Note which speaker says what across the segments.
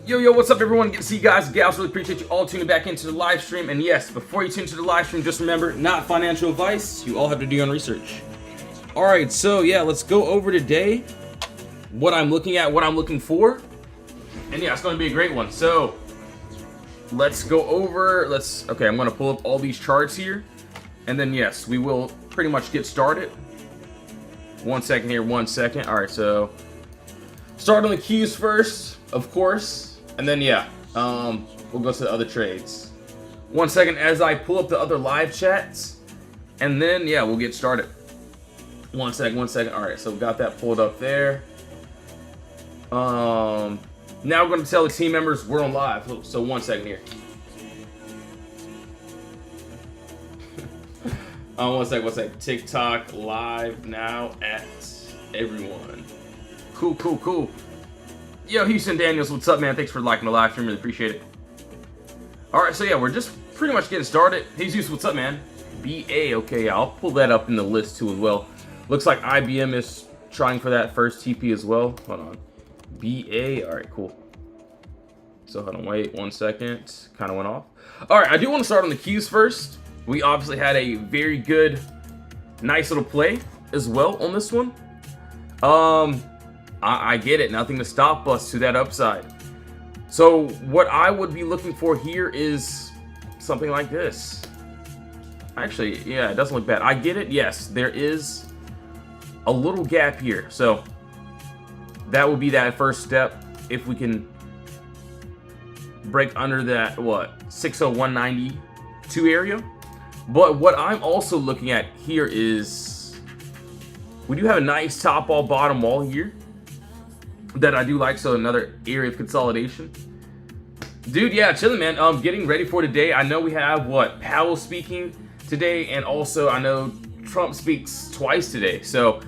Speaker 1: Yo, what's up everyone? Good to see you guys and gals. Really appreciate you all tuning back into the live stream. And yes, before you tune into the live stream, just remember, not financial advice. You all have to do your own research. Alright, so yeah, let's go over today what I'm looking at, what I'm looking for. And yeah, it's going to be a great one. So, let's go over, okay, I'm going to pull up all these charts here. And then yes, we will pretty much get started. 1 second here, 1 second. Alright, so, start on the Qs first, of course. And then yeah, we'll go to the other trades. 1 second as I pull up the other live chats, and then yeah, we'll get started. 1 second. All right, so we got that pulled up there. Now we're going to tell the team members we're on live. So 1 second here. 1 second. TikTok live now at everyone. Cool. Yo, Houston Daniels, what's up, man? Thanks for liking the live stream. Really appreciate it. Alright, so yeah, we're just pretty much getting started. Jesus, what's up, man? BA, okay, yeah, I'll pull that up in the list too as well. Looks like IBM is trying for that first TP as well. Hold on. BA, alright, cool. So hold on, wait 1 second. Kind of went off. Alright, I do want to start on the Qs first. We obviously had a very good, nice little play as well on this one. I get it, nothing to stop us to that upside. So what I would be looking for here is something like this. Actually, yeah, it doesn't look bad. I get it, yes, there is a little gap here. So that would be that first step. If we can break under that, what, 60192 area. But what I'm also looking at here is we do have a nice top wall, bottom wall here that I do like, so another area of consolidation. Dude, yeah, chilling, man. Getting ready for today. I know we have, what, Powell speaking today, and also I know Trump speaks twice today, so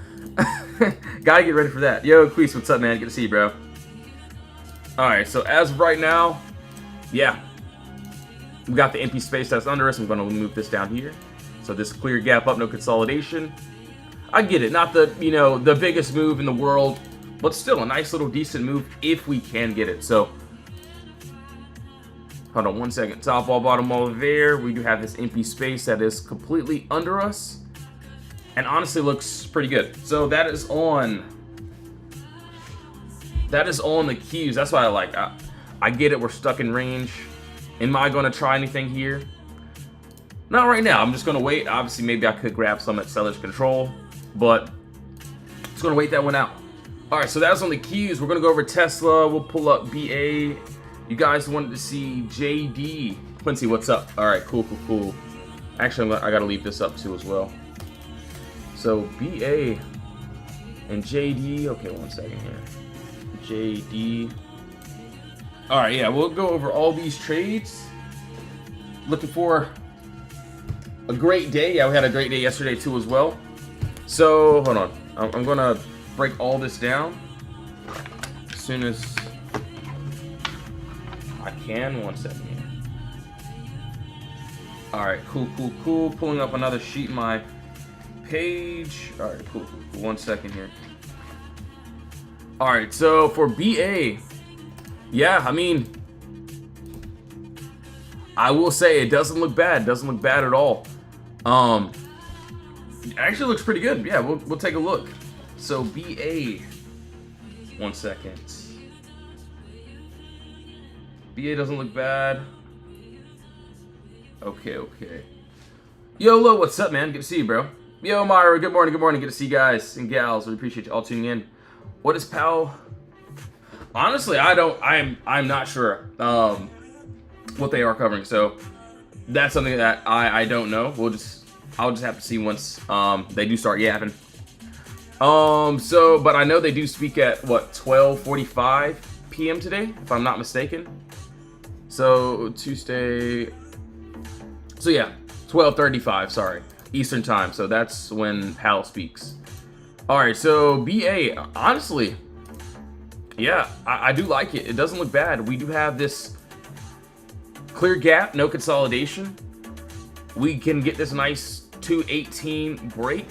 Speaker 1: gotta get ready for that. Yo, Queese, what's up, man? Good to see you, bro. Alright, so as of right now, yeah, we got the empty space that's under us. I'm gonna move this down here. So this clear gap up, no consolidation. I get it, not the, you know, the biggest move in the world, but still a nice little decent move if we can get it. So, hold on 1 second. Top wall, bottom wall there. We do have this empty space that is completely under us. And honestly looks pretty good. So that is on the Qs. That's what I like. I get it, we're stuck in range. Am I going to try anything here? Not right now. I'm just going to wait. Obviously, maybe I could grab some at seller's control, but just going to wait that one out. All right, so that's on the Qs. We're going to go over Tesla. We'll pull up BA. You guys wanted to see JD. Quincy, what's up? All right, cool. Actually, I got to leave this up too as well. So BA and JD. Okay, 1 second here. JD. All right, yeah, we'll go over all these trades. Looking for a great day. Yeah, we had a great day yesterday too as well. So hold on. I'm going to break all this down as soon as I can. 1 second here. All right, cool. Pulling up another sheet in my page. All right, cool. 1 second here. All right, so for BA, yeah, I mean, I will say it doesn't look bad. It doesn't look bad at all. It actually looks pretty good. Yeah, we'll take a look. So BA, 1 second. BA doesn't look bad. Okay. Yo, Lo, what's up, man? Good to see you, bro. Yo, Myra, good morning. Good to see you guys and gals. We appreciate you all tuning in. What is Powell? Honestly, I'm not sure what they are covering. So that's something that I don't know. I'll just have to see once they do start yapping. But I know they do speak at what, 12:45 p.m. today, if I'm not mistaken. So Tuesday. So yeah, 12:35. Sorry, Eastern time. So that's when Powell speaks. All right. So BA, honestly, yeah, I do like it. It doesn't look bad. We do have this clear gap, no consolidation. We can get this nice 218 break.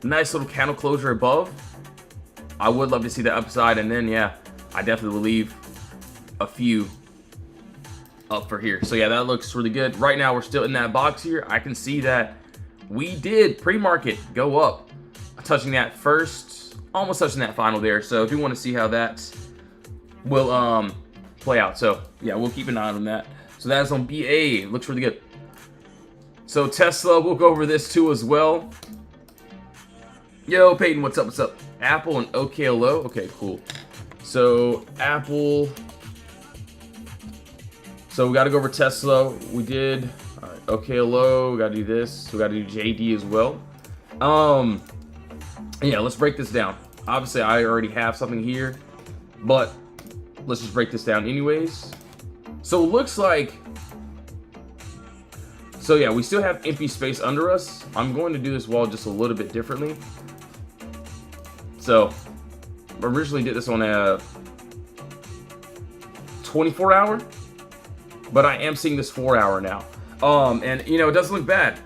Speaker 1: Nice little candle closure above. I would love to see the upside, and then yeah, I definitely will leave a few up for here. So yeah, that looks really good. Right now, we're still in that box here. I can see that we did pre-market go up, touching that first, almost touching that final there. So if you want to see how that will play out. So yeah, we'll keep an eye on that. So that's on BA. Looks really good. So Tesla, we'll go over this too as well. Yo, Peyton, what's up? What's up? Apple and OKLO. Okay, cool. So Apple. So we got to go over Tesla. We did. All right, OKLO. We got to do this. We got to do JD as well. Yeah, let's break this down. Obviously, I already have something here, but let's just break this down anyways. So it looks like. So yeah, we still have empty space under us. I'm going to do this wall just a little bit differently. So I originally did this on a 24-hour, but I am seeing this 4-hour now. And you know, it doesn't look bad.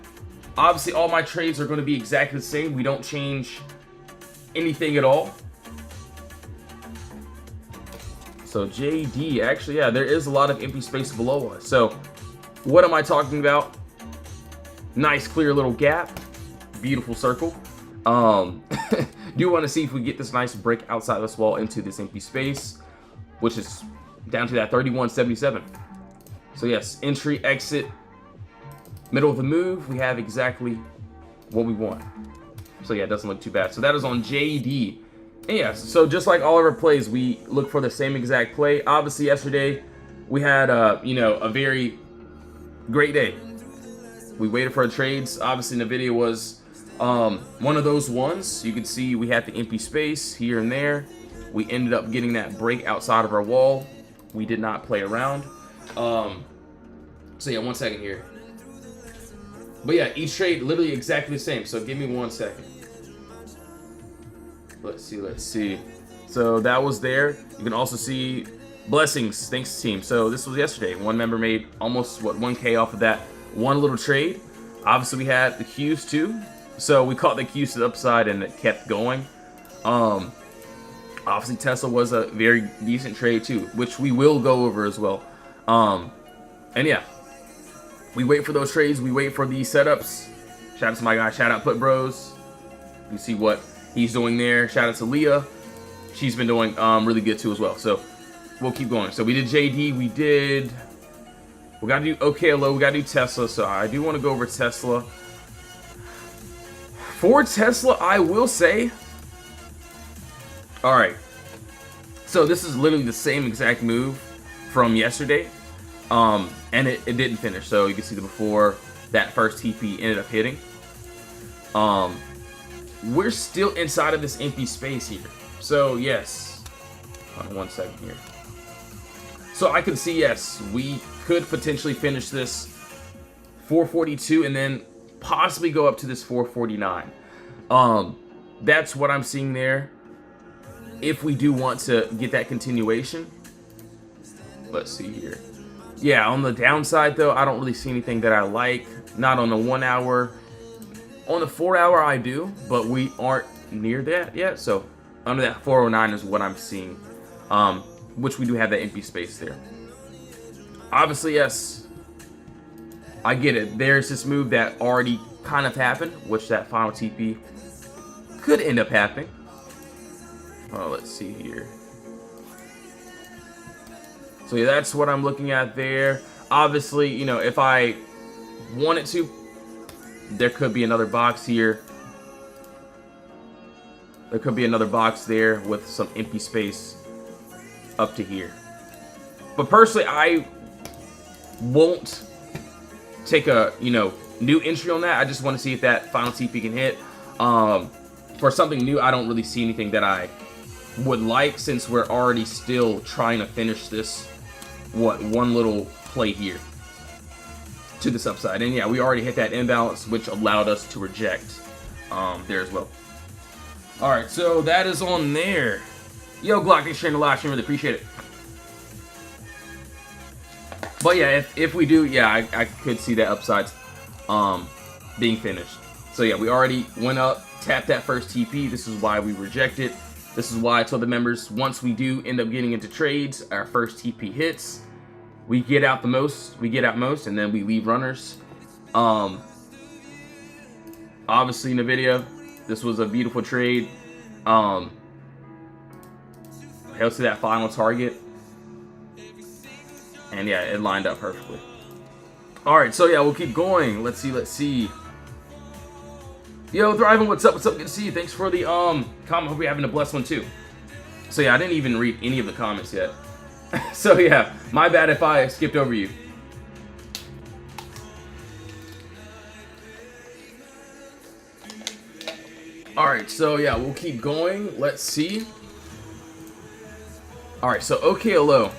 Speaker 1: Obviously, all my trades are going to be exactly the same. We don't change anything at all. So JD, actually, yeah, there is a lot of empty space below us. So what am I talking about? Nice clear little gap, beautiful circle. Do want to see if we get this nice break outside this wall into this empty space, which is down to that 31.77. So yes, entry, exit, middle of the move, we have exactly what we want. So yeah, it doesn't look too bad. So that is on JD. And yes, so just like all of our plays, we look for the same exact play. Obviously, yesterday we had you know, a very great day. We waited for our trades. Obviously, the video was one of those ones. You can see we had the empty space here and there. We ended up getting that break outside of our wall. We did not play around. So yeah, 1 second here. But yeah, each trade literally exactly the same. So give me 1 second. Let's see. So that was there. You can also see blessings. Thanks, team. So this was yesterday. One member made almost, what, 1K off of that one little trade. Obviously, we had the Qs too. So we caught the Qs to the upside and it kept going. Obviously, Tesla was a very decent trade too, which we will go over as well. And yeah, we wait for those trades. We wait for these setups. Shout out to my guy. Shout out Put Bros. You see what he's doing there. Shout out to Leah. She's been doing really good too as well. So we'll keep going. So we did JD. We got to do OKLO. We got to do Tesla. So I do want to go over Tesla. For Tesla, I will say, all right. So this is literally the same exact move from yesterday. And it didn't finish. So you can see the before that first TP ended up hitting. We're still inside of this empty space here. So yes, hold on 1 second here. So I can see, yes, we could potentially finish this 442 and then possibly go up to this 449. That's what I'm seeing there. If we do want to get that continuation, let's see here. Yeah, on the downside though, I don't really see anything that I like. Not on the 1 hour. On the 4 hour, I do, but we aren't near that yet. So under that 409 is what I'm seeing, which we do have that empty space there. Obviously, yes, I get it. There's this move that already kind of happened, which that final TP could end up happening. Oh, let's see here. So yeah, that's what I'm looking at there. Obviously, you know, if I wanted to, there could be another box here. There could be another box there with some empty space up to here. But personally, I won't take a, you know, new entry on that. I just want to see if that final TP can hit. For something new, I don't really see anything that I would like, since we're already still trying to finish this, what, one little play here to this upside. And yeah, we already hit that imbalance, which allowed us to reject there as well. All right, so that is on there. Yo, Glock, thanks for sharing the live stream. Really appreciate it. But yeah, if we do, yeah, I could see that upside being finished. So yeah, we already went up, tapped that first TP. This is why we rejected. This is why I told the members, once we do end up getting into trades, our first TP hits, we get out most, and then we leave runners. Obviously in the video, this was a beautiful trade. Held to that final target. And yeah, it lined up perfectly. Alright, so yeah, we'll keep going. Let's see. Yo, Thriving, what's up? Good to see you. Thanks for the comment. Hope you're having a blessed one too. So yeah, I didn't even read any of the comments yet. So yeah, my bad if I skipped over you. Alright, so yeah, we'll keep going. Let's see. Alright, so OKLO.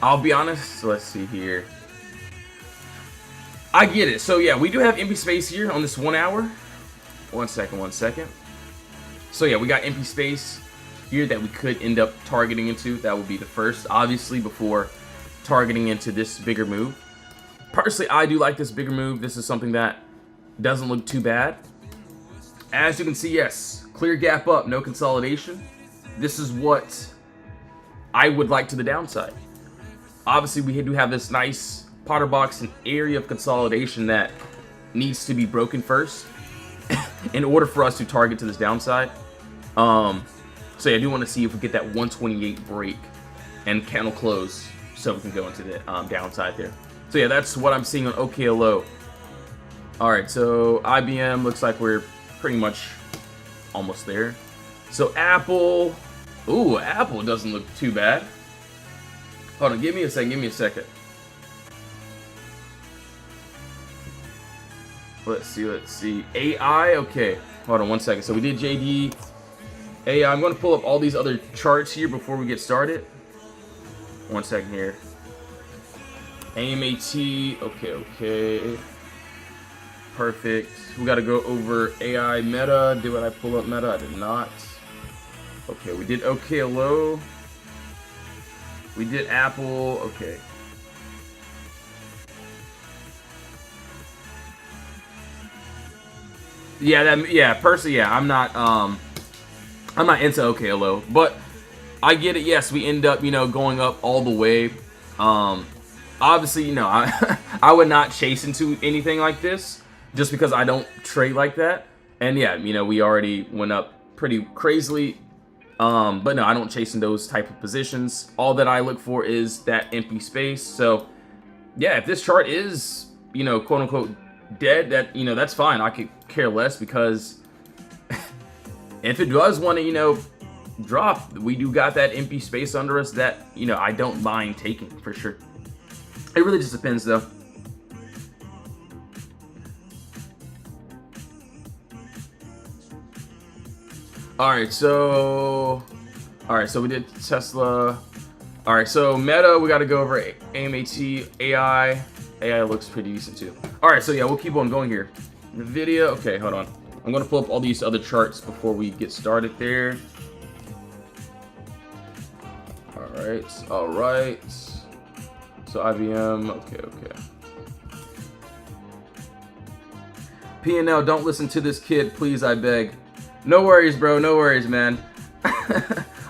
Speaker 1: I'll be honest, let's see here. I get it. So yeah, we do have empty space here on this 1 hour. One second. So yeah, we got empty space here that we could end up targeting into. That would be the first, obviously, before targeting into this bigger move. Personally, I do like this bigger move. This is something that doesn't look too bad. As you can see, yes, clear gap up, no consolidation. This is what I would like to the downside. Obviously, we do have this nice POTTERBOX, an area of consolidation that needs to be broken first in order for us to target to this downside. So yeah, I do want to see if we get that 128 break and candle close so we can go into the downside there. So yeah, that's what I'm seeing on OKLO. Alright, so IBM looks like we're pretty much almost there. So Apple, ooh, Apple doesn't look too bad. Hold on, give me a second. Let's see. AI, okay. Hold on 1 second. So we did JD. AI, I'm going to pull up all these other charts here before we get started. 1 second here. AMAT, okay. Perfect. We got to go over AI Meta. Did I pull up Meta? I did not. Okay, we did OKLO. We did Apple, okay. Yeah, personally, yeah, I'm not into OKLO, but I get it. Yes, we end up, going up all the way. Obviously, I would not chase into anything like this just because I don't trade like that. And yeah, we already went up pretty crazily. But no, I don't chase in those type of positions. All that I look for is that empty space. So yeah, if this chart is, quote unquote dead, that's fine. I could care less because if it does want to, drop, we do got that empty space under us that, I don't mind taking for sure. It really just depends though. Alright, so we did Tesla. Alright, so Meta, we got to go over AMAT, AI. AI looks pretty decent too. Alright, so yeah, we'll keep on going here. NVIDIA, okay, hold on. I'm going to pull up all these other charts before we get started there. Alright. So IBM, okay. P&L, don't listen to this kid, please, I beg. No worries, bro. No worries, man.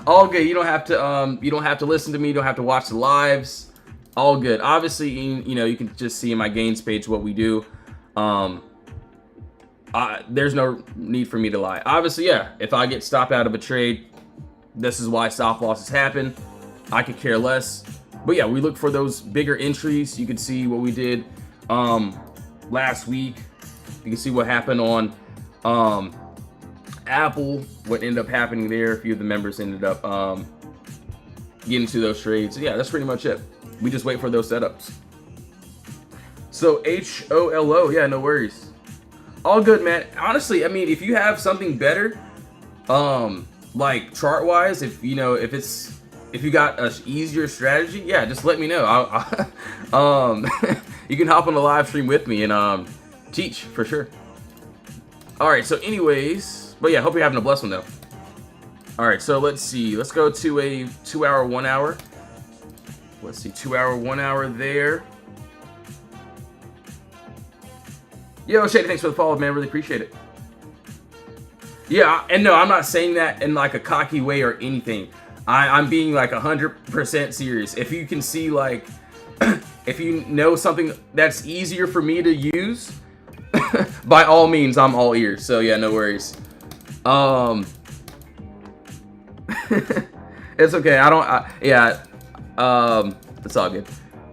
Speaker 1: All good. You don't have to listen to me. You don't have to watch the lives. All good. Obviously, you can just see in my gains page what we do. There's no need for me to lie. Obviously, yeah. If I get stopped out of a trade, this is why stop losses happen. I could care less. But yeah, we look for those bigger entries. You can see what we did last week. You can see what happened on Apple, what ended up happening there. A few of the members ended up getting to those trades. So yeah, that's pretty much it. We just wait for those setups. So HOLO, yeah, no worries. All good, man. Honestly, I mean, if you have something better, like chart wise, if you got an easier strategy, yeah, just let me know. You can hop on the live stream with me and teach for sure. All right, so anyways, but yeah, hope you're having a blessed one though. All right, so let's see. Let's go to a 2 hour, 1 hour. Let's see, 2 hour, 1 hour there. Yo, Shady, thanks for the follow, man. Really appreciate it. Yeah, and no, I'm not saying that in like a cocky way or anything. I'm being like 100% serious. If you can see like, if you know something that's easier for me to use, by all means, I'm all ears. So yeah, no worries. It's okay. It's all good.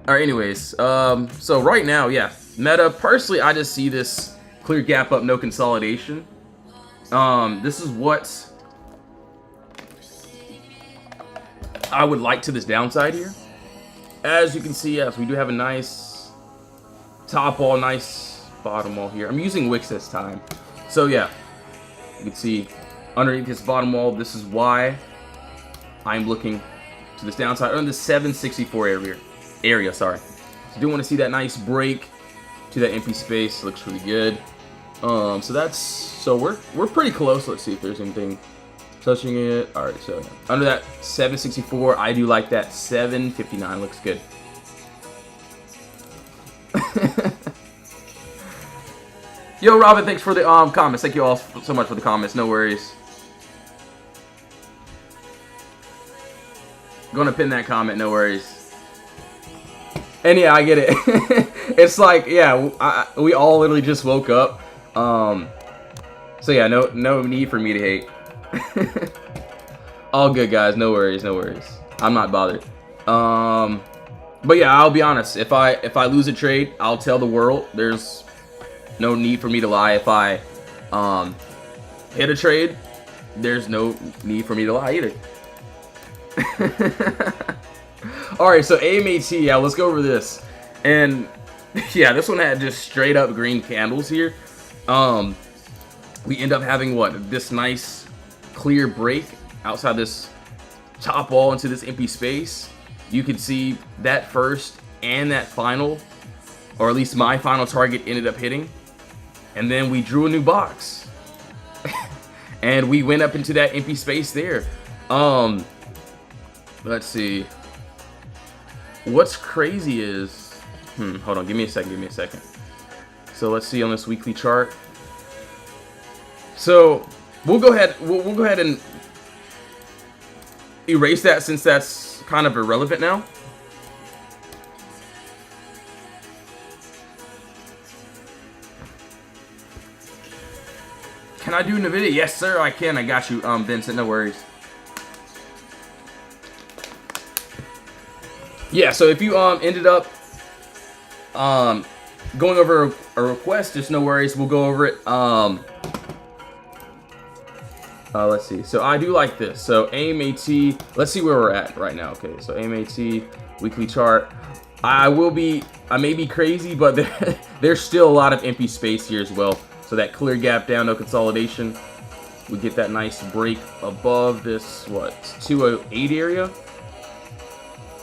Speaker 1: All right, anyways, so right now, yeah, meta, personally, I just see this clear gap up, no consolidation. This is what I would like to this downside here. As you can see, yes, we do have a nice top wall, nice bottom wall here. I'm using wicks this time. So yeah, you can see underneath this bottom wall, this is why I'm looking to this downside on the 764 area, sorry. So do want to see that nice break to that empty space. Looks really good. So we're pretty close. Let's see if there's anything touching it. All right, so under that 764, I do like that 759. Looks good. Yo, Robin, thanks for the comments. Thank you all so much for the comments. No worries. Gonna pin that comment. No worries. And yeah, I get it. It's like, yeah, we all literally just woke up. So yeah, no need for me to hate. All good, guys. No worries, no worries. I'm not bothered. But yeah, I'll be honest. If I lose a trade, I'll tell the world. There's no need for me to lie. If I hit a trade, there's no need for me to lie either. Alright, so AMAT, yeah, let's go over this. And yeah, this one had just straight up green candles here. We end up having what? This nice clear break outside this top wall into this empty space. You can see that first and that final, or at least my final target ended up hitting. And then we drew a new box. And we went up into that empty space there. Let's see. What's crazy is, hold on, give me a second. So let's see on this weekly chart. So we'll go ahead and erase that since that's kind of irrelevant now. Can I do NVIDIA? Yes, sir, I can. I got you, Vincent. No worries. Yeah, so if you ended up going over a request, just no worries. We'll go over it. Let's see. So I do like this. So AMAT, let's see where we're at right now. Okay, so AMAT weekly chart. I may be crazy, but there's still a lot of empty space here as well. So that clear gap down, no consolidation. We get that nice break above this, what, 208 area.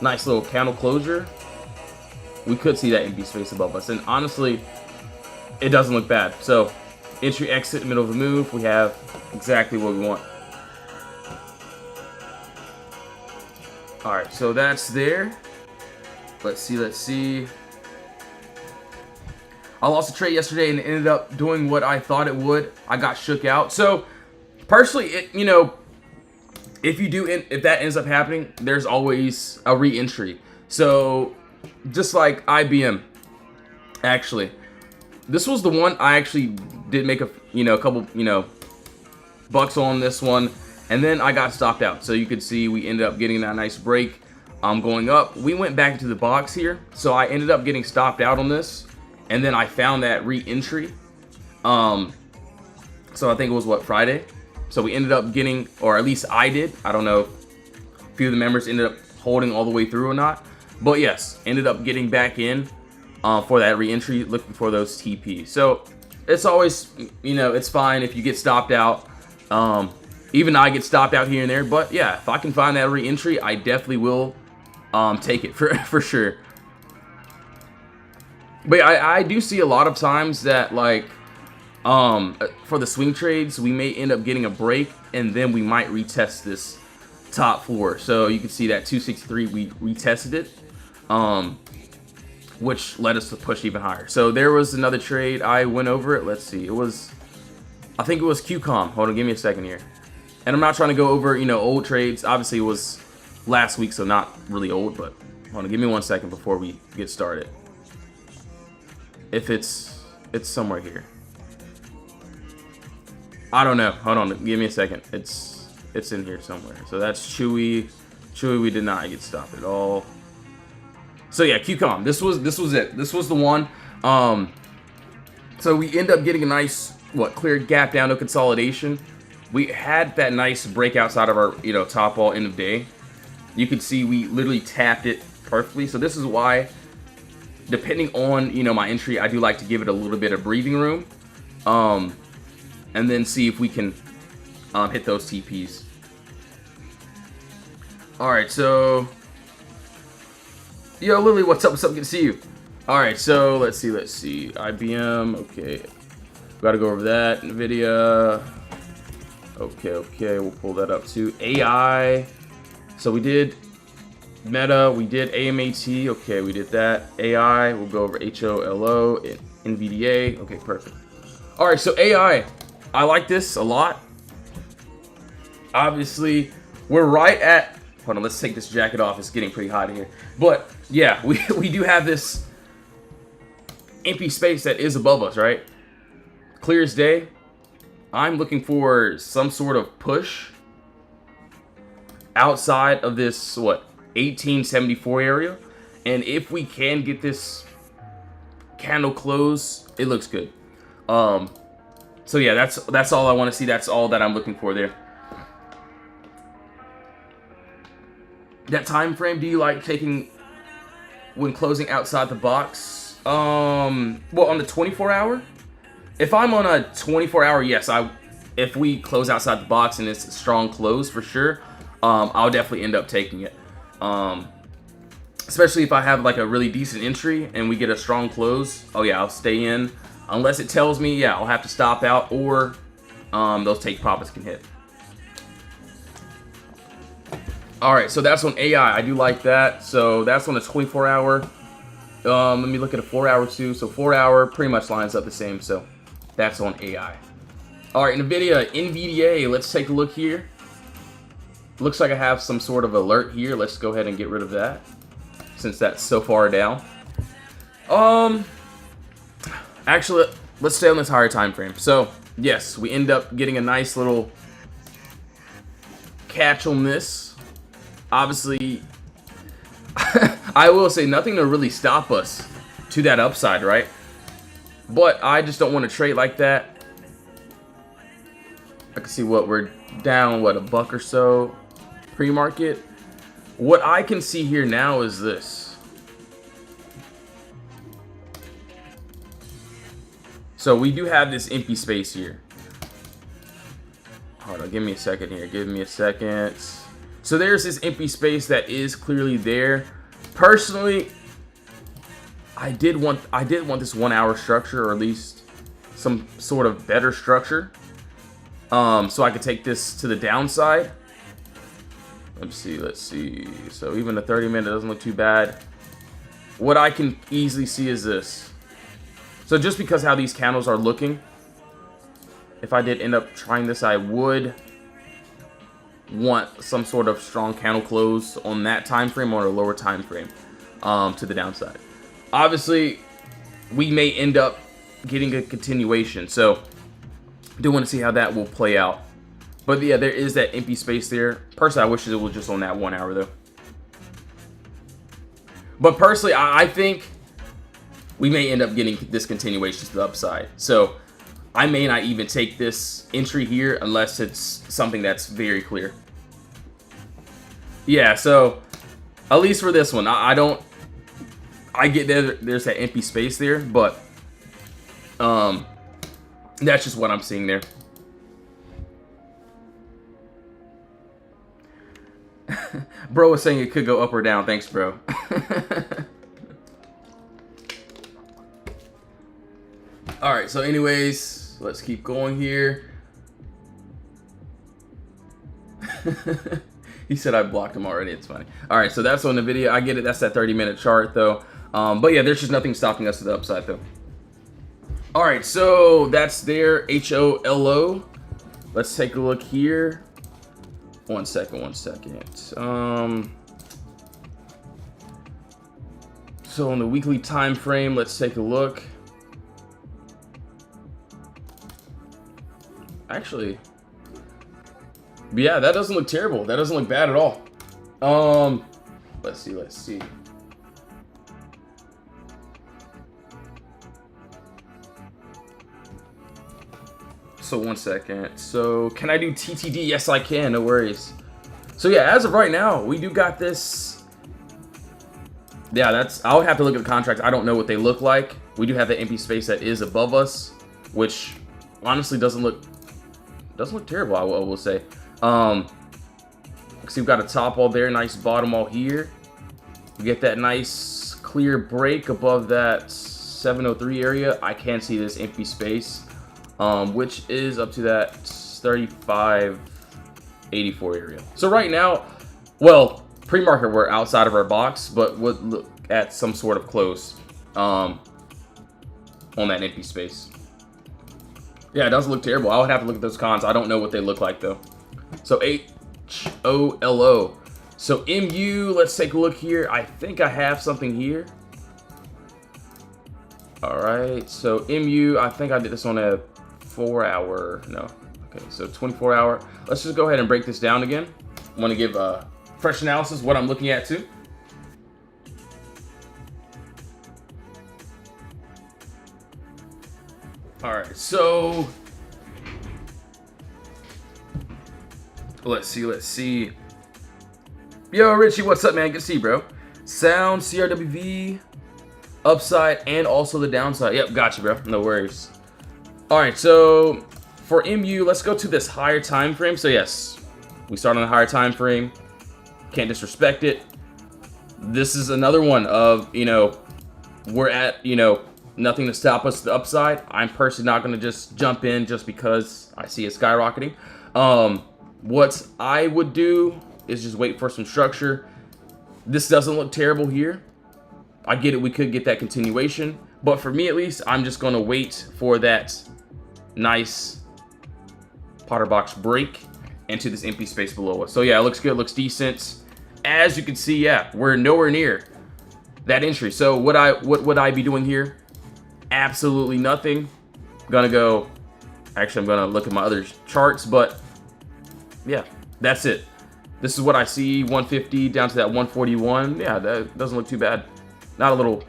Speaker 1: Nice little candle closure. We could see that empty space above us, and honestly, it doesn't look bad. So entry, exit, middle of the move, we have exactly what we want. All right, so that's there. Let's see. I lost a trade yesterday and it ended up doing what I thought it would. I got shook out. So personally, if that ends up happening, there's always a re-entry. So just like IBM, actually, this was the one I actually did make a couple bucks on this one, and then I got stopped out. So you could see we ended up getting that nice break, going up. We went back into the box here, so I ended up getting stopped out on this, and then I found that re-entry. So I think it was what, Friday. So we ended up getting, or at least I did. I don't know if a few of the members ended up holding all the way through or not. But yes, ended up getting back in for that re-entry, looking for those TPs. So it's always, it's fine if you get stopped out. Even I get stopped out here and there. But yeah, if I can find that re-entry, I definitely will take it for sure. But I do see a lot of times that, like, for the swing trades, we may end up getting a break, and then we might retest this top floor. So you can see that 263, we retested it, which led us to push even higher. So there was another trade. I went over it. Let's see. It was I think it was QCOM. Hold on, give me a second here. And I'm not trying to go over, you know, old trades. Obviously, it was last week, so not really old, but hold on, give me 1 second before we get started. If it's somewhere here. I don't know. Hold on, give me a second. It's in here somewhere. So that's Chewy. Chewy, we did not get stopped at all. So yeah, QCOM. This was it. This was the one. So we end up getting a nice clear gap down, no consolidation. We had that nice break outside of our top wall end of day. You can see we literally tapped it perfectly. So this is why, depending on my entry, I do like to give it a little bit of breathing room, and then see if we can hit those TPs. All right, so yo Lily, what's up? What's up? Good to see you. All right, so let's see. IBM, okay. Gotta go over that. NVIDIA. Okay, we'll pull that up too. AI. So we did Meta, we did AMAT. Okay, we did that. AI, we'll go over HOLO, NVDA. Okay, perfect. All right, so AI, I like this a lot. Obviously, we're right at. Hold on, let's take this jacket off. It's getting pretty hot in here. But yeah, we do have this empty space that is above us, right? Clear as day. I'm looking for some sort of push outside of this 1874 area, and if we can get this candle close, it looks good. So yeah, that's all I want to see. That's all that I'm looking for there. That time frame, do you like taking when closing outside the box? Well, on the 24-hour. If I'm on a 24-hour, yes, if we close outside the box and it's a strong close for sure, I'll definitely end up taking it. Especially if I have like a really decent entry and we get a strong close. Oh yeah, I'll stay in. Unless it tells me, yeah, I'll have to stop out, or those take profits can hit. All right, so that's on AI. I do like that. So that's on a 24-hour. Let me look at a 4-hour too. So 4-hour pretty much lines up the same. So that's on AI. All right, NVDA. Let's take a look here. Looks like I have some sort of alert here. Let's go ahead and get rid of that since that's so far down. Actually, let's stay on this higher time frame. So yes, we end up getting a nice little catch on this. Obviously, I will say nothing to really stop us to that upside, right? But I just don't want to trade like that. I can see we're down, a buck or so pre-market. What I can see here now is this. So we do have this empty space here. Hold on, give me a second here. Give me a second. So there's this empty space that is clearly there. Personally, I did want this 1-hour structure, or at least some sort of better structure, so I could take this to the downside. Let's see. So even the 30-minute doesn't look too bad. What I can easily see is this. So just because how these candles are looking, if I did end up trying this, I would want some sort of strong candle close on that time frame or a lower time frame to the downside. Obviously, we may end up getting a continuation, so do want to see how that will play out. But yeah, there is that empty space there. Personally, I wish it was just on that 1 hour though. But personally, I think we may end up getting this continuation to the upside. So I may not even take this entry here unless it's something that's very clear. Yeah, so at least for this one, I get there's that empty space there, but that's just what I'm seeing there. Bro was saying it could go up or down. Thanks, bro. All right, so anyways, let's keep going here. He said I blocked him already. It's funny. All right, so that's on the video. I get it. That's that 30-minute chart, though. But yeah, there's just nothing stopping us to the upside, though. All right, so that's their HOLO. Let's take a look here. One second. So on the weekly time frame, let's take a look. Actually, yeah, that doesn't look terrible. That doesn't look bad at all. Let's see. So 1 second. So can I do TTD? Yes, I can. No worries. So yeah, as of right now, we do got this. Yeah, I would have to look at the contracts. I don't know what they look like. We do have the empty space that is above us, which honestly doesn't look terrible. I will say. So we've got a top wall there, nice bottom wall here. We get that nice clear break above that 703 area. I can see this empty space, which is up to that 3584 area. So right now, well, pre-market we're outside of our box, but would look at some sort of close on that empty space. Yeah, it doesn't look terrible. I would have to look at those cons. I don't know what they look like though. So HOLO. So MU, let's take a look here. I think I have something here. All right, so MU, I think I did this on a 4-hour, no. Okay, so 24-hour. Let's just go ahead and break this down again. I want to give a fresh analysis what I'm looking at too. All right, so let's see. Yo, Richie, what's up, man? Good to see you, bro. Sound, CRWV, upside, and also the downside. Yep, got you, bro. No worries. All right, so for MU, let's go to this higher time frame. So yes, we start on a higher time frame. Can't disrespect it. This is another one of, we're at, nothing to stop us to the upside. I'm personally not going to just jump in just because I see it skyrocketing. What I would do is just wait for some structure. This doesn't look terrible here. I get it, we could get that continuation, but for me at least, I'm just going to wait for that nice POTTERBOX break into this empty space below us. So yeah, it looks good, looks decent. As you can see, yeah, we're nowhere near that entry. So what would I be doing here? Absolutely nothing. I'm gonna look at my other charts, but yeah, that's it. This is what I see, 150 down to that 141. Yeah, that doesn't look too bad. Not a little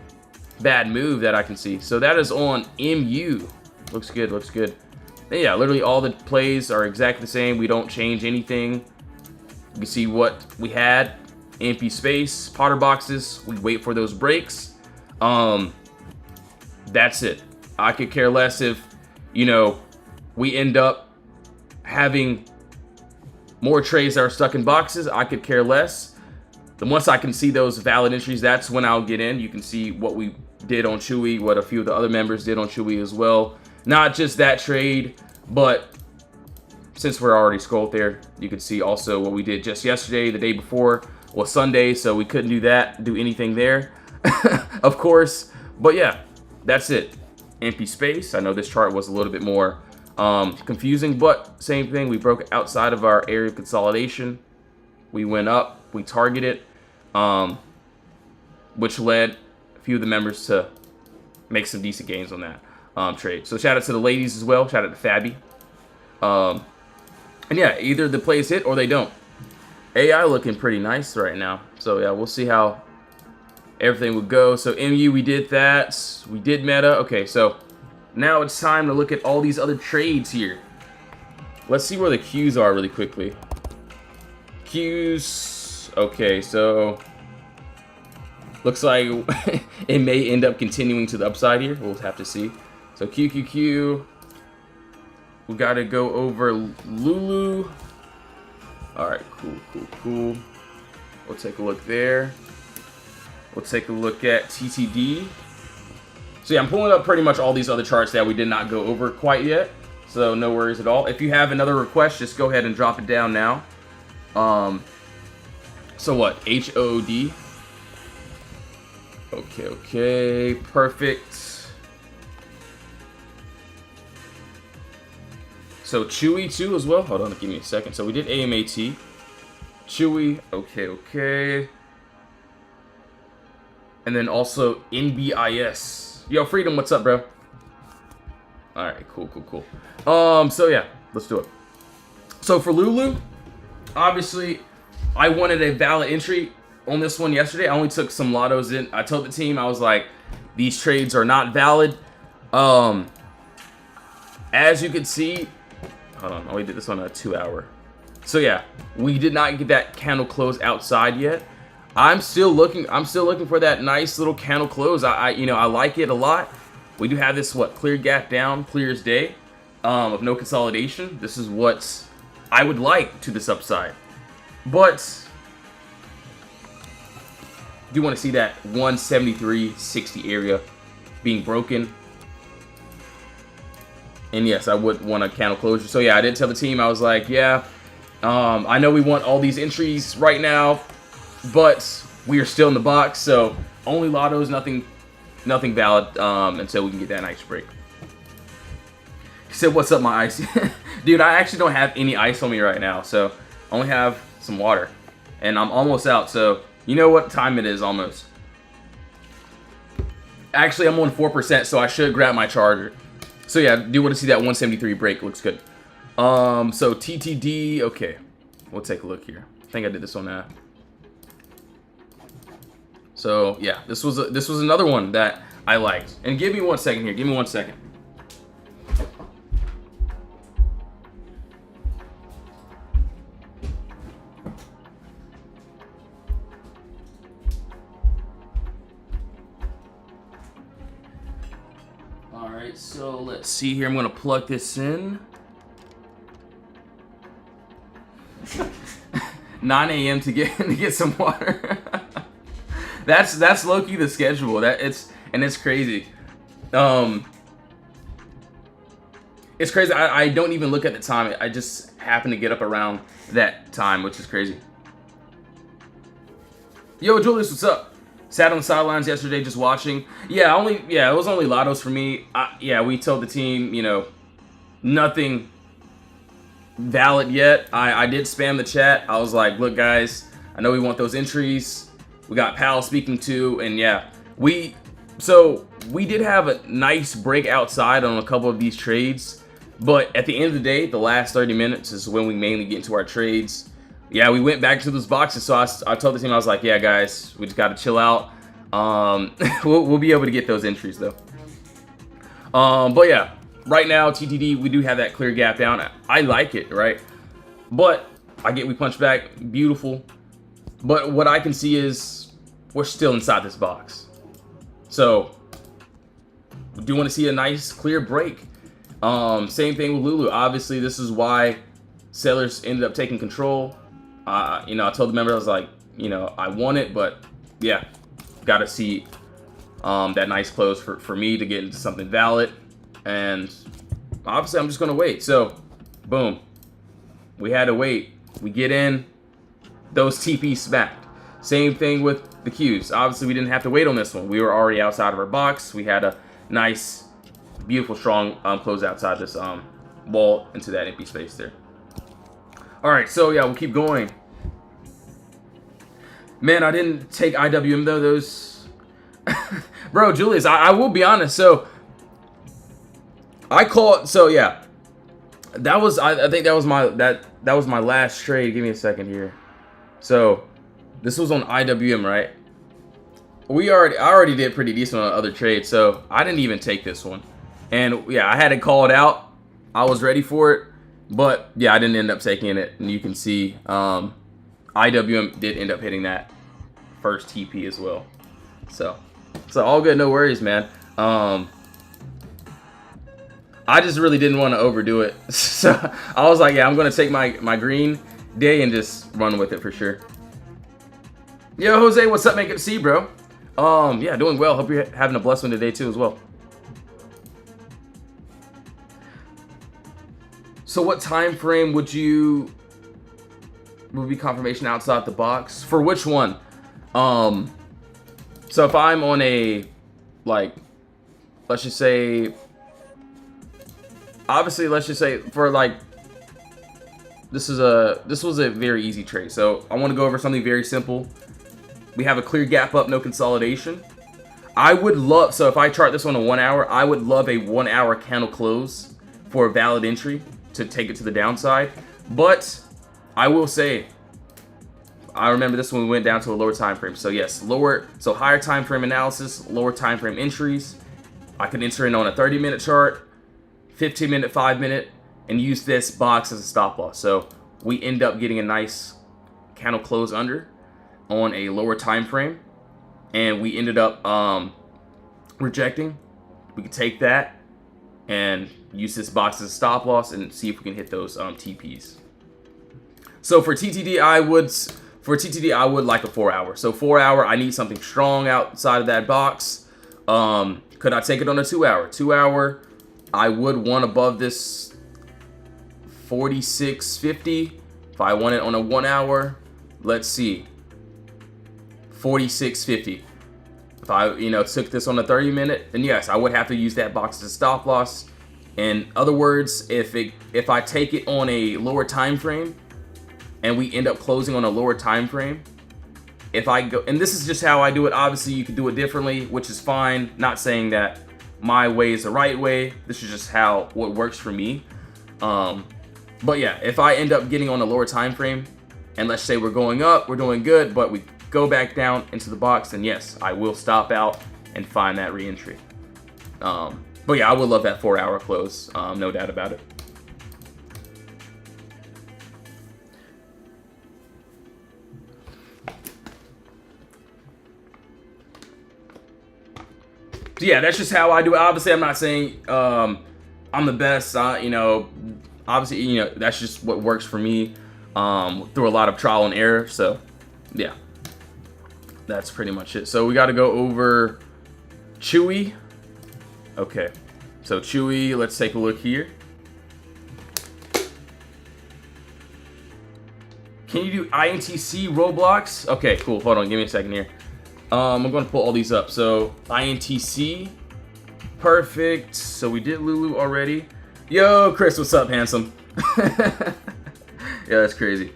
Speaker 1: bad move that I can see. So that is on MU. Looks good, looks good. And yeah, literally all the plays are exactly the same. We don't change anything. You can see what we had. Empty space, POTTERBOXes. We wait for those breaks. That's it. I could care less if, we end up having more trays that are stuck in boxes. I could care less. Then once I can see those valid entries, that's when I'll get in. You can see what we did on Chewy, what a few of the other members did on Chewy as well. Not just that trade, but since we're already scrolled there, you can see also what we did just yesterday, the day before was Sunday, so we couldn't do anything there, of course. But yeah, that's it. Empty space. I know this chart was a little bit more confusing, but same thing. We broke outside of our area of consolidation. We went up. We targeted, which led a few of the members to make some decent gains on that trade. So shout out to the ladies as well. Shout out to Fabby. And yeah, either the plays hit or they don't. AI looking pretty nice right now. So yeah, we'll see how everything would go. So MU, we did that. We did meta. Okay, so now it's time to look at all these other trades here. Let's see where the Qs are really quickly. Qs. Okay, so looks like it may end up continuing to the upside here. We'll have to see. So QQQ. We got to go over Lulu. All right, cool. We'll take a look there. We'll take a look at TTD. So yeah, I'm pulling up pretty much all these other charts that we did not go over quite yet. So no worries at all. If you have another request, just go ahead and drop it down now. So what? HOD. Okay, perfect. So Chewy too as well. Hold on, give me a second. So we did AMAT. Chewy. Okay. And then also NBIS. Yo, Freedom, what's up, bro? Alright, cool. So yeah, let's do it. So for Lulu, obviously, I wanted a valid entry on this one yesterday. I only took some lottos in. I told the team, I was like, these trades are not valid. As you can see, hold on, I only did this on a 2-hour. So yeah, we did not get that candle close outside yet. I'm still looking for that nice little candle close. I like it a lot. We do have this clear gap down, clear as day, of no consolidation. This is what I would like to this upside. But do want to see that 173.60 area being broken. And yes, I would want a candle closure. So yeah, I did tell the team, I was like, yeah, I know we want all these entries right now, but we are still in the box, so only lottos, nothing valid until we can get that nice break. He said, what's up, my ice? Dude, I actually don't have any ice on me right now, so I only have some water. And I'm almost out, so you know what time it is almost. Actually, I'm on 4%, so I should grab my charger. So yeah, do want to see that 173 break. Looks good. So TTD, okay. We'll take a look here. I think I did this on that. So yeah, this was another one that I liked. And give me 1 second here. Give me 1 second. All right, so let's see here. I'm gonna plug this in. 9 a.m. to get some water. That's low-key the schedule. It's crazy. It's crazy. I don't even look at the time. I just happen to get up around that time, which is crazy. Yo, Julius, what's up? Sat on the sidelines yesterday just watching. Yeah, it was only lottos for me. Yeah, we told the team, nothing valid yet. I did spam the chat. I was like, look guys, I know we want those entries. We got Pal speaking to, and yeah, we did have a nice break outside on a couple of these trades, but at the end of the day, the last 30 minutes is when we mainly get into our trades. Yeah, we went back to those boxes, so I told the team, I was like, yeah guys, we just got to chill out. We'll be able to get those entries though. But yeah, right now TTD, we do have that clear gap down. I like it, right? But we punch back, beautiful. But what I can see is we're still inside this box. So we do want to see a nice clear break. Same thing with Lulu. Obviously, this is why sellers ended up taking control. I told the member, I was like, I want it, but yeah, got to see that nice close for me to get into something valid. And obviously, I'm just going to wait. So, boom. We had to wait. We get in. Those TP smacked. Same thing with the Qs. Obviously, we didn't have to wait on this one. We were already outside of our box. We had a nice, beautiful, strong close outside this wall into that empty space there. All right, so yeah, we'll keep going. Man, I didn't take IWM though. Those, bro, Julius. I will be honest. So I called. So yeah, that was. I think that was my last trade. Give me a second here. So this was on IWM, right? I already did pretty decent on other trades, so I didn't even take this one. And yeah, I had it called out. I was ready for it, but yeah, I didn't end up taking it. And you can see IWM did end up hitting that first TP as well. So all good, no worries, man. I just really didn't want to overdo it. So I was like, yeah, I'm going to take my green day and just run with it for sure. Yo, Jose, what's up, man? Good to see you, bro. Yeah, doing well. Hope you're having a blessed one today too as well. So what time frame would be confirmation outside the box? For which one? So if I'm on a, like, let's just say obviously, let's just say for like, this was a very easy trade. So I want to go over something very simple. We have a clear gap up, no consolidation. I would love, so if I chart this on a 1 hour, I would love a 1 hour candle close for a valid entry to take it to the downside. But I will say, I remember this when we went down to a lower time frame. So yes, so higher time frame analysis, lower time frame entries. I could enter in on a 30-minute chart, 15-minute, 5-minute, and use this box as a stop loss. So we end up getting a nice candle close under on a lower time frame, and we ended up rejecting. We could take that and use this box as a stop loss and see if we can hit those TPs. So for TTD, I would like a 4 hour. So 4 hour, I need something strong outside of that box. Could I take it on a 2 hour? 2 hour, I would want above this 46.50. If I want it on a 1 hour, let's see, 46.50. If I, took this on a 30-minute, then yes, I would have to use that box as a stop loss. In other words, if I take it on a lower time frame and we end up closing on a lower time frame, if I go, and this is just how I do it, obviously you could do it differently, which is fine. Not saying that my way is the right way. This is just what works for me. But yeah, if I end up getting on a lower time frame, and let's say we're going up, we're doing good, but we go back down into the box, then yes, I will stop out and find that re-entry. But yeah, I would love that 4 hour close, no doubt about it. So yeah, that's just how I do it. Obviously, I'm not saying I'm the best. Obviously, that's just what works for me through a lot of trial and error. So yeah, that's pretty much it. So we got to go over Chewy. Okay, so Chewy, let's take a look here. Can you do INTC Roblox? Okay, cool. Hold on, give me a second here. I'm going to pull all these up. So INTC, perfect. So we did Lulu already. Yo, Chris, what's up, handsome? Yeah, that's crazy.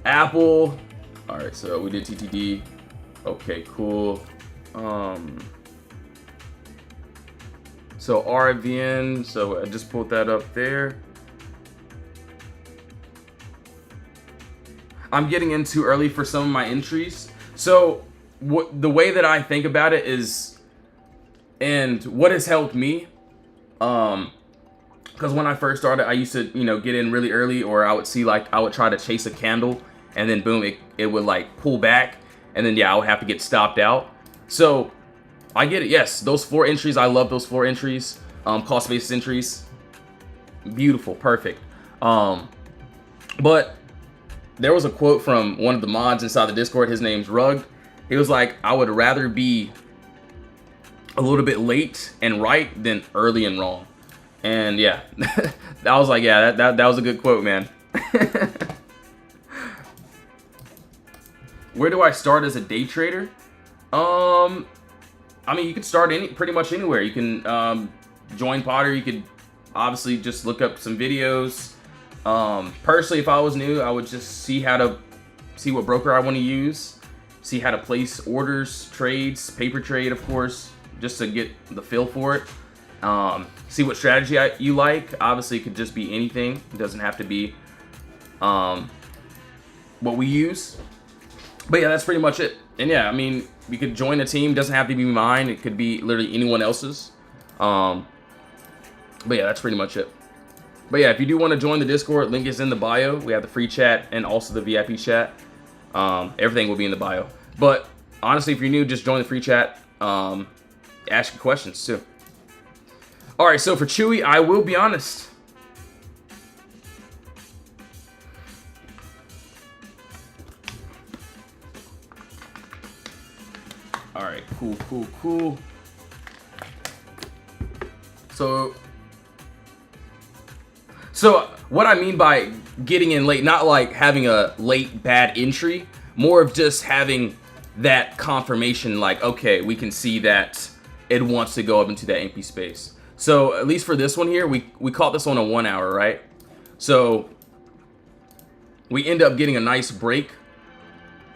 Speaker 1: Apple. All right, so we did TTD. Okay, cool. So RVN. So I just pulled that up there. I'm getting in too early for some of my entries. So the way that I think about it is, and what has helped me, because when I first started, I used to, get in really early, or I would try to chase a candle, and then boom, it would like pull back, and then yeah, I would have to get stopped out. So I get it. Yes, those 4 entries, I love those 4 entries. Cost basis entries, beautiful, perfect. But there was a quote from one of the mods inside the Discord. His name's Rugged. He was like, I would rather be a little bit late and right than early and wrong. And yeah, I was like, yeah, that was a good quote, man. Where do I start as a day trader? I mean, you could start pretty much anywhere. You can join Potter. You could obviously just look up some videos. Personally, if I was new, I would just see what broker I want to use. See how to place orders, trades, paper trade, of course, just to get the feel for it. See what strategy you like. Obviously, it could just be anything. It doesn't have to be what we use. But yeah, that's pretty much it. And yeah, I mean, you could join a team. It doesn't have to be mine. It could be literally anyone else's. But yeah, that's pretty much it. But yeah, if you do want to join the Discord, link is in the bio. We have the free chat and also the VIP chat. Everything will be in the bio. But honestly, if you're new, just join the free chat. Ask your questions too. All right, so for Chewy, I will be honest. All right, cool. So what I mean by getting in late, not like having a late bad entry, more of just having that confirmation, like, okay, we can see that it wants to go up into that empty space. So at least for this one here, we caught this on a 1 hour, right? So we end up getting a nice break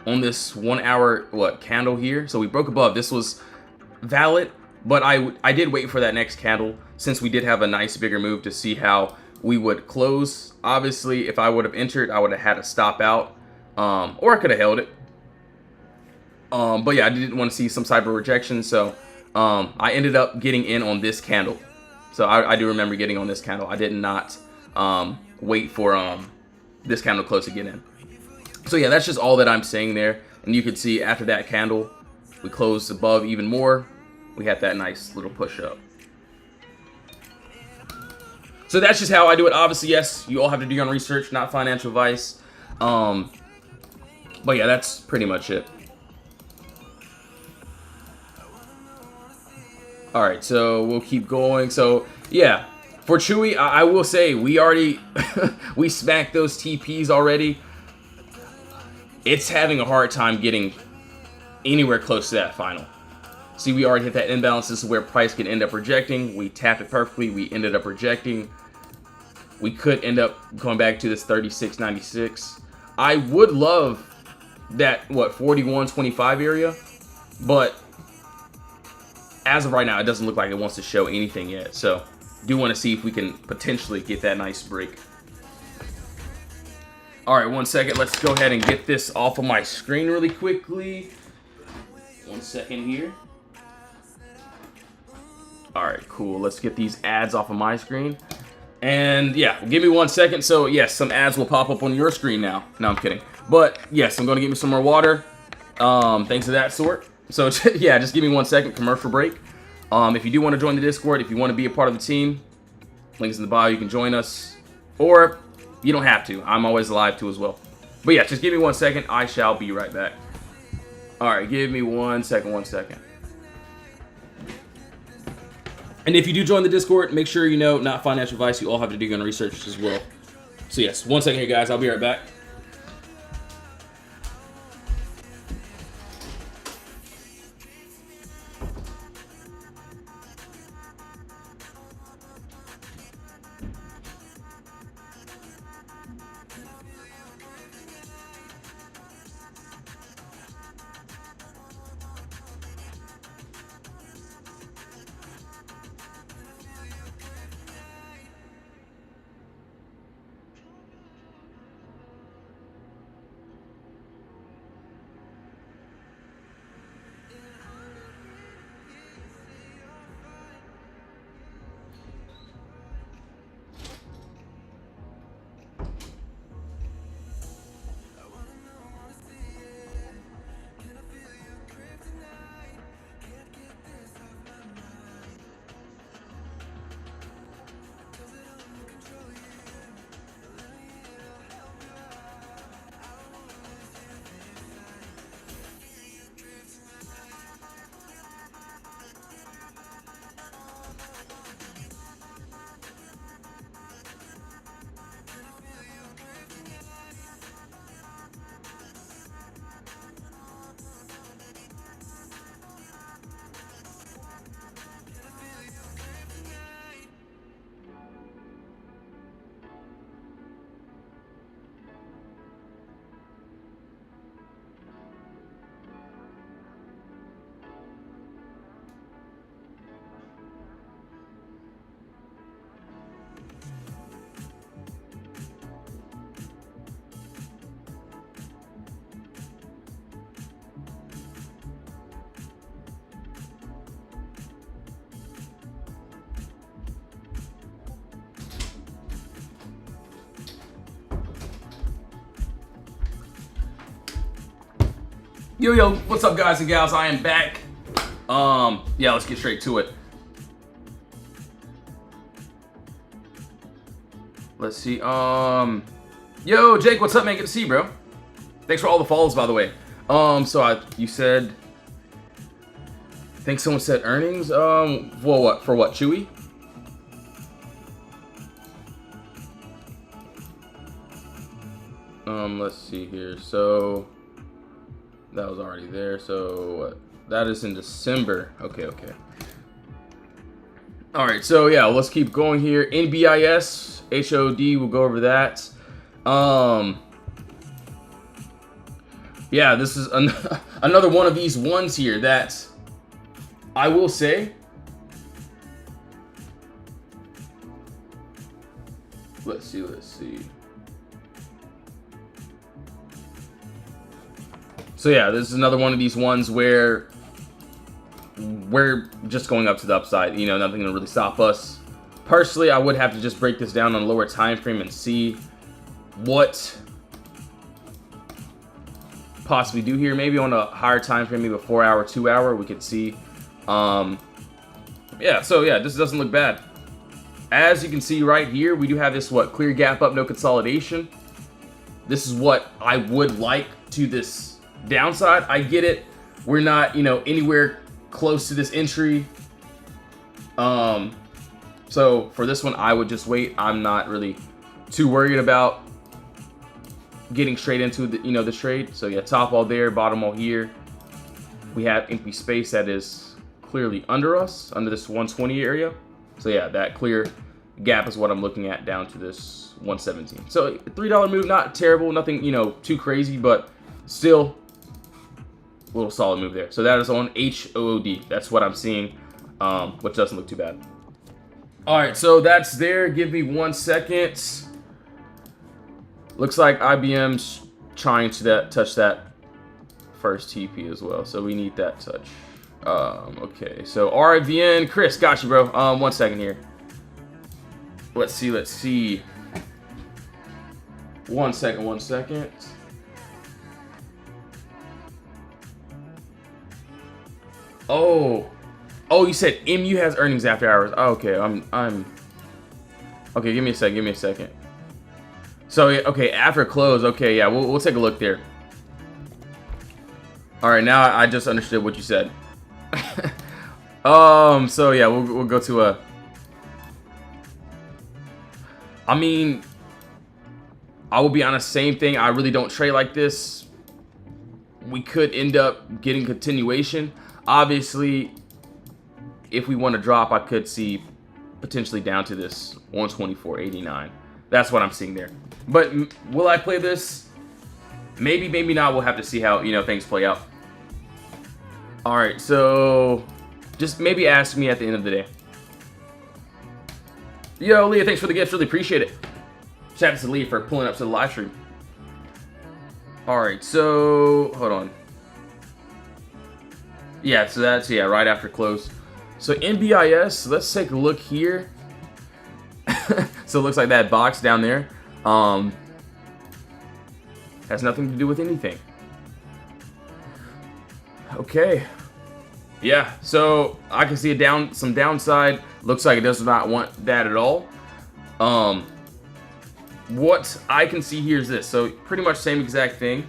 Speaker 1: on this 1 hour candle here. So we broke above. This was valid, but I did wait for that next candle since we did have a nice bigger move to see how we would close. Obviously, if I would have entered, I would have had to stop out, or I could have held it. But yeah, I didn't want to see some type of rejection, so I ended up getting in on this candle. So I do remember getting on this candle. I did not wait for this candle close to get in. So yeah, that's just all that I'm saying there. And you can see after that candle, we closed above even more. We had that nice little push up. So that's just how I do it. Obviously, yes, you all have to do your own research, not financial advice. But yeah, that's pretty much it. All right, so we'll keep going. So yeah, for Chewy, I will say we already we smacked those TPs already. It's having a hard time getting anywhere close to that final. See, we already hit that imbalance. This is where price can end up rejecting. We tapped it perfectly. We ended up rejecting. We could end up going back to this 36.96. I would love that 41.25 area, but as of right now, it doesn't look like it wants to show anything yet. So do want to see if we can potentially get that nice break. All right, 1 second. Let's go ahead and get this off of my screen really quickly. 1 second here. All right, cool. Let's get these ads off of my screen. And yeah, give me 1 second. So yes, some ads will pop up on your screen now. No, I'm kidding. But yes, I'm going to get me some more water. Things of that sort. So yeah, just give me 1 second, commercial break. If you do want to join the Discord, if you want to be a part of the team, links in the bio, you can join us. Or you don't have to. I'm always live too as well. But yeah, just give me 1 second. I shall be right back. All right, give me 1 second, 1 second. And if you do join the Discord, make sure you know, not financial advice. You all have to do your own research as well. So yes, 1 second here, guys. I'll be right back. Yo, what's up, guys and gals? I am back. Yeah, let's get straight to it. Let's see. Yo, Jake, what's up, man? Good to see you, bro. Thanks for all the follows, by the way. You said, I think someone said earnings. Well, what for? What, Chewy? Let's see here. So that was already there. So what? That is in December. Okay. All right, so yeah, let's keep going here. NBIS, HOD, we'll go over that. Yeah, this is another one of these ones here that I will say, let's see. So yeah, this is another one of these ones where we're just going up to the upside. You know, nothing can really stop us. Personally, I would have to just break this down on a lower time frame and see what possibly do here. Maybe on a higher time frame, maybe a 4 hour, 2 hour, we could see. Yeah, so yeah, this doesn't look bad. As you can see right here, we do have this clear gap up, no consolidation. This is what I would like to this downside. I get it. We're not, you know, anywhere close to this entry. So for this one, I would just wait. I'm not really too worried about getting straight into the, you know, the trade. So yeah, top all there, bottom all here. We have empty space that is clearly under us, under this 120 area. So yeah, that clear gap is what I'm looking at down to this 117. So $3 move, not terrible, nothing, you know, too crazy, but still a little solid move there. So that is on HOOD. That's what I'm seeing, which doesn't look too bad. All right, so that's there. Give me 1 second. Looks like IBM's trying to touch that first TP as well, so we need that touch. Okay, so RIVN, Chris, got you, bro. 1 second here. Let's see. 1 second. Oh, you said MU has earnings after hours. Oh, okay, okay, give me a second. So, okay, after close, okay, yeah, we'll take a look there. All right, now I just understood what you said. So yeah, we'll go to a. I mean, I will be honest, same thing. I really don't trade like this. We could end up getting continuation. Obviously, if we want to drop, I could see potentially down to this 124.89. That's what I'm seeing there. But will I play this? Maybe, maybe not. We'll have to see how, you know, things play out. All right, so just maybe ask me at the end of the day. Yo, Leah, thanks for the gift. Really appreciate it. Shout out to Leah for pulling up to the live stream. All right, so hold on. Yeah, so that's, yeah, right after close. So NBIS, let's take a look here. So it looks like that box down there has nothing to do with anything. Okay. Yeah, so I can see some downside. Looks like it does not want that at all. What I can see here is this. So pretty much same exact thing.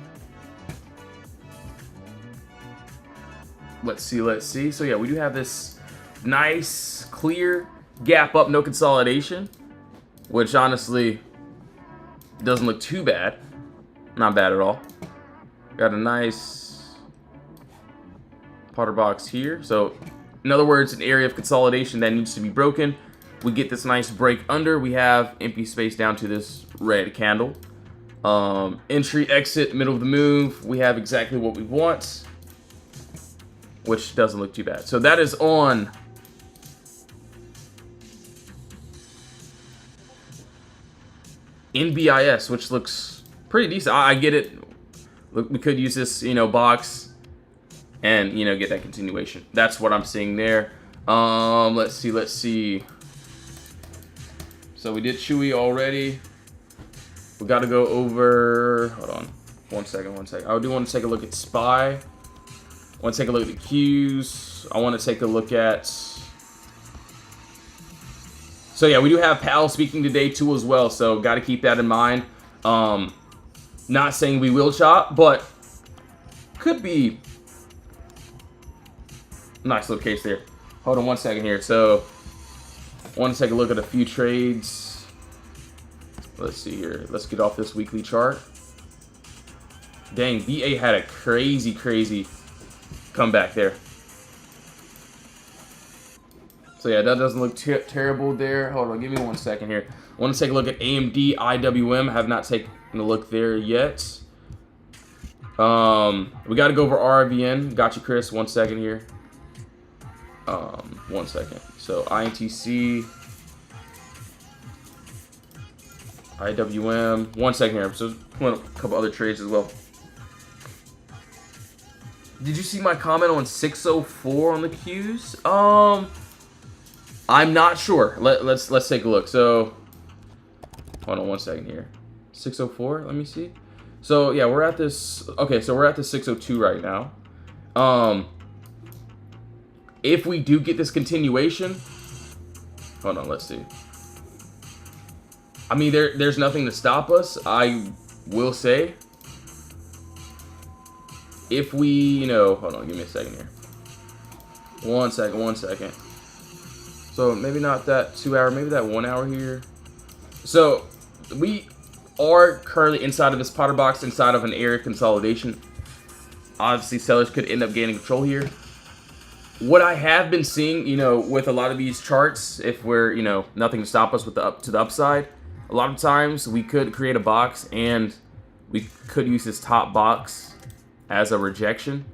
Speaker 1: Let's see. So yeah, we do have this nice clear gap up, no consolidation, which honestly doesn't look too bad. Not bad at all. Got a nice POTTERBOX here. So in other words, an area of consolidation that needs to be broken. We get this nice break under. We have empty space down to this red candle. Entry, exit, middle of the move. We have exactly what we want, which doesn't look too bad. So that is on NBIS, which looks pretty decent. I get it. Look, we could use this, you know, box and, you know, get that continuation. That's what I'm seeing there. Let's see. So we did Chewy already. We got to go over. Hold on. One second. I do want to take a look at SPY. I want to take a look at the Qs. I want to take a look at. So yeah, we do have Powell speaking today too as well. So got to keep that in mind. Not saying we will chop, but could be nice little case there. Hold on 1 second here. So I want to take a look at a few trades. Let's see here. Let's get off this weekly chart. Dang, BA had a crazy comeback there. So yeah, that doesn't look terrible there. Hold on, give me 1 second here. I want to take a look at AMD IWM. I have not taken a look there yet. We got to go over RVN. Got you, Chris. 1 second here. 1 second. So INTC, IWM. 1 second here. So pulling up a couple other trades as well. Did you see my comment on 604 on the Qs? I'm not sure. Let's take a look. So hold on 1 second here. 604. Let me see. So yeah, we're at this. Okay, so we're at the 602 right now. If we do get this continuation, hold on, let's see. I mean, there's nothing to stop us. I will say, if we, you know, hold on, give me a second here. 1 second, 1 second. So maybe not that 2 hour, maybe that 1 hour here. So we are currently inside of this Potter box, inside of an area consolidation. Obviously, sellers could end up gaining control here. What I have been seeing, you know, with a lot of these charts, if we're, you know, nothing to stop us with the to the upside, a lot of times we could create a box and we could use this top box as a rejection,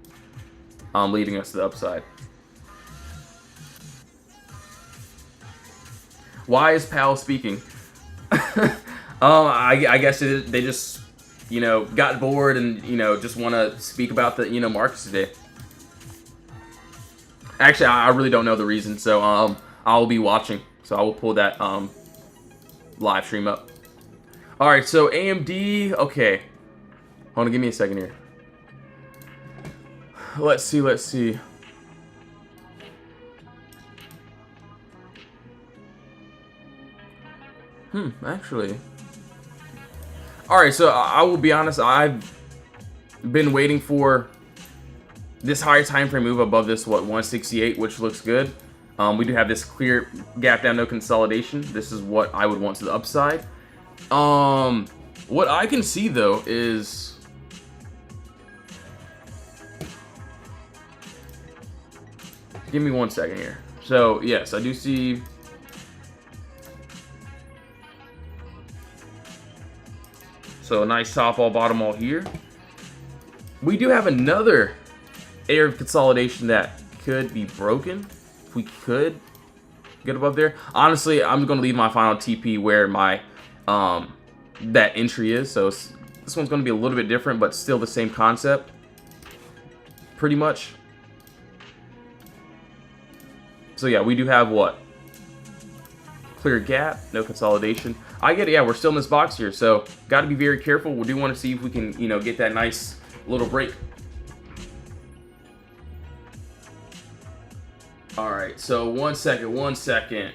Speaker 1: leading us to the upside. Why is Powell speaking? I guess they just, you know, got bored and, you know, just want to speak about the, you know, markets today. Actually, I really don't know the reason, so I'll be watching. So I will pull that live stream up. All right, so AMD. Okay, hold on, give me a second here. Let's see. Actually. Alright, so I will be honest, I've been waiting for this higher time frame move above this, 168, which looks good. We do have this clear gap down, no consolidation. This is what I would want to the upside. What I can see, though, is... Give me 1 second here. So, yes, I do see... So, a nice top all, bottom all here. We do have another area of consolidation that could be broken. If we could get above there. Honestly, I'm going to leave my final TP where my that entry is. So, this one's going to be a little bit different, but still the same concept. Pretty much. So yeah, we do have what? Clear gap, no consolidation. I get it, yeah, we're still in this box here, so got to be very careful. We do want to see if we can, you know, get that nice little break. All right, so 1 second, 1 second.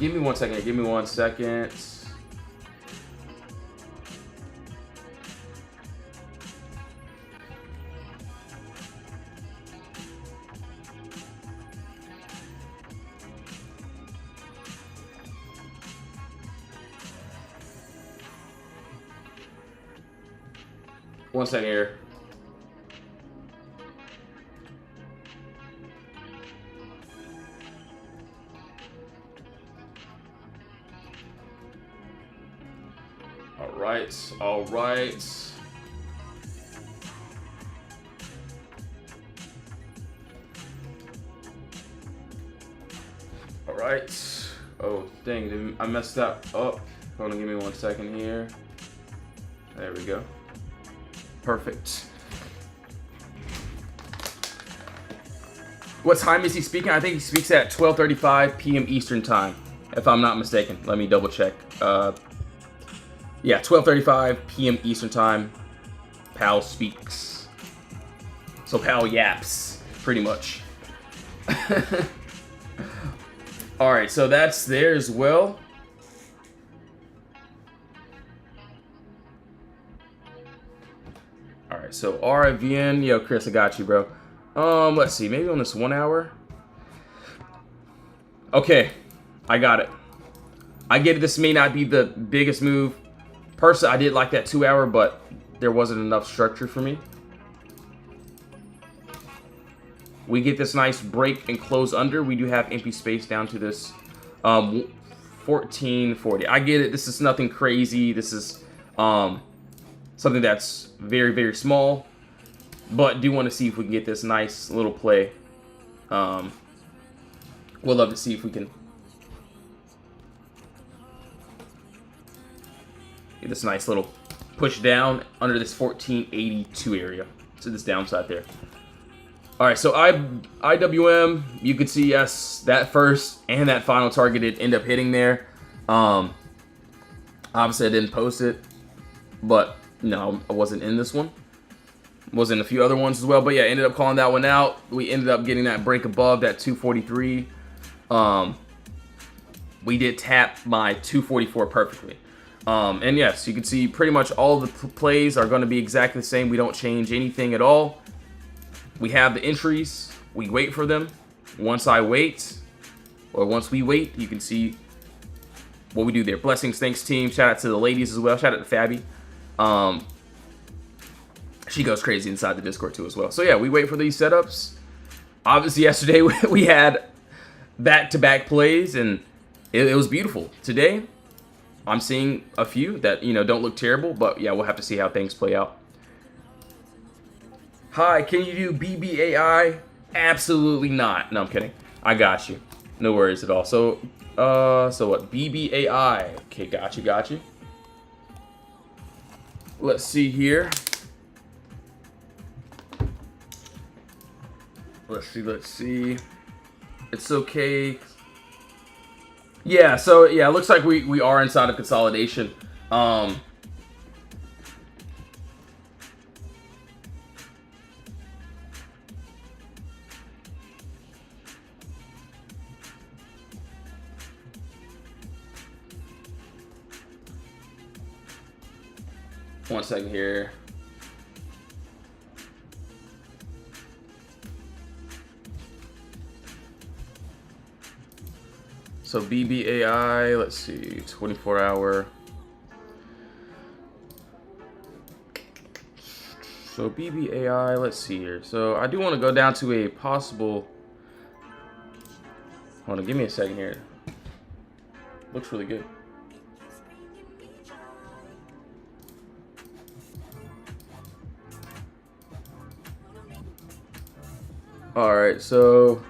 Speaker 1: Give me 1 second, give me 1 second. One second here. All right, all right. All right. Oh, dang, I messed that up. Hold on, give me 1 second here. There we go. Perfect. What time is he speaking? I think he speaks at 12:35 p.m. Eastern time, if I'm not mistaken. Let me double check. Yeah, 12:35 p.m. Eastern time. Pal speaks. So Pal yaps, pretty much. All right, so that's there as well. Alright, so RIVN, yo, Chris, I got you, bro. Let's see, maybe on this 1 hour. Okay, I got it. I get it, this may not be the biggest move. Personally, I did like that 2 hour, but there wasn't enough structure for me. we get this nice break and close under, we do have empty space down to this 1440. I get it. This is nothing crazy. This is something that's very, very small, but do want to see if we can get this nice little play. We'll love to see if we can get this nice little push down under this 1482 area to this downside there. All right, so IWM, you could see, yes, that first and that final target did end up hitting there. Obviously, I didn't post it, but no, I wasn't in this one. Was in a few other ones as well, but yeah, ended up calling that one out. We ended up getting that break above that 243. We did tap my 244 perfectly. And yes, you can see pretty much all of the plays are going to be exactly the same. We don't change anything at all. We have the entries. We wait for them. Once I wait, or once we wait, you can see what we do there. Blessings, thanks team. Shout out to the ladies as well. Shout out to Fabi. She goes crazy inside the Discord too as well. So yeah, we wait for these setups. Obviously yesterday we had back-to-back plays and it was beautiful. Today, I'm seeing a few that, you know, don't look terrible, but yeah, we'll have to see how things play out. Hi, can you do BBAI? Absolutely not. No, I'm kidding. I got you. No worries at all. So what? BBAI. Okay, got you. Let's see here. Let's see. It's okay. Yeah, so yeah, it looks like we are inside of consolidation. One second here. So BBAI, let's see, 24-hour. So BBAI, let's see here. So I do want to go down to a possible. Hold on, give me a second here. Looks really good. All right, so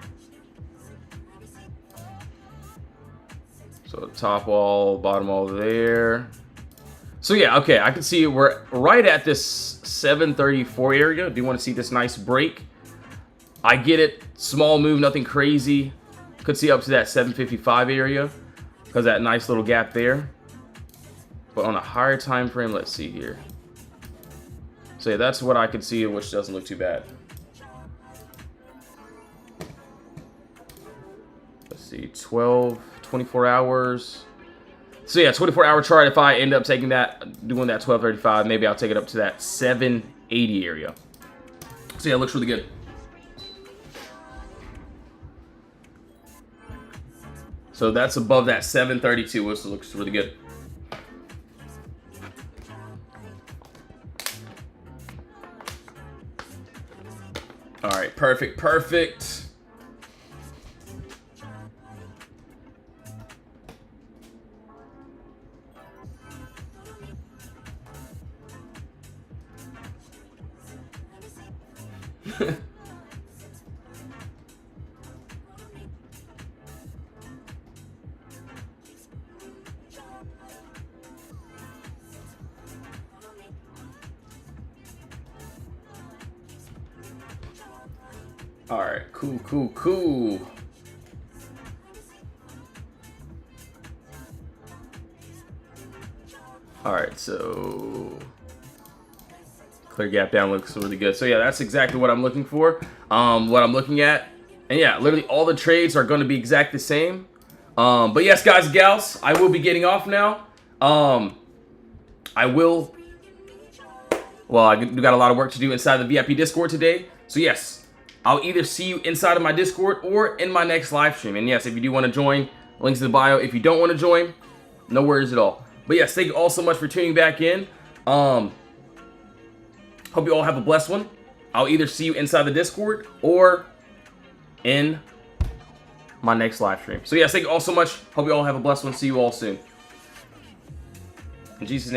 Speaker 1: top wall, bottom wall there. So yeah, okay, I can see we're right at this 734 area. Do you want to see this nice break? I get it, small move, nothing crazy. Could see up to that 755 area because that nice little gap there. But on a higher time frame, let's see here. So yeah, that's what I can see, which doesn't look too bad. Let's see, 24 hours. So yeah, 24-hour chart. If I end up taking that, doing that 1235, maybe I'll take it up to that 780 area. So yeah, it looks really good. So that's above that 732, which looks really good. All right, perfect. All right, cool. All right, so clear gap down looks really good. So yeah, that's exactly what I'm looking for. What I'm looking at, and yeah, literally all the trades are going to be exactly the same. But yes, guys and gals, I will be getting off now. I will. Well, I got a lot of work to do inside the VIP Discord today. So yes. I'll either see you inside of my Discord or in my next live stream. And yes, if you do want to join, links in the bio. If you don't want to join, no worries at all. But yes, thank you all so much for tuning back in. Hope you all have a blessed one. I'll either see you inside the Discord or in my next live stream. So yes, thank you all so much. Hope you all have a blessed one. See you all soon. In Jesus' name.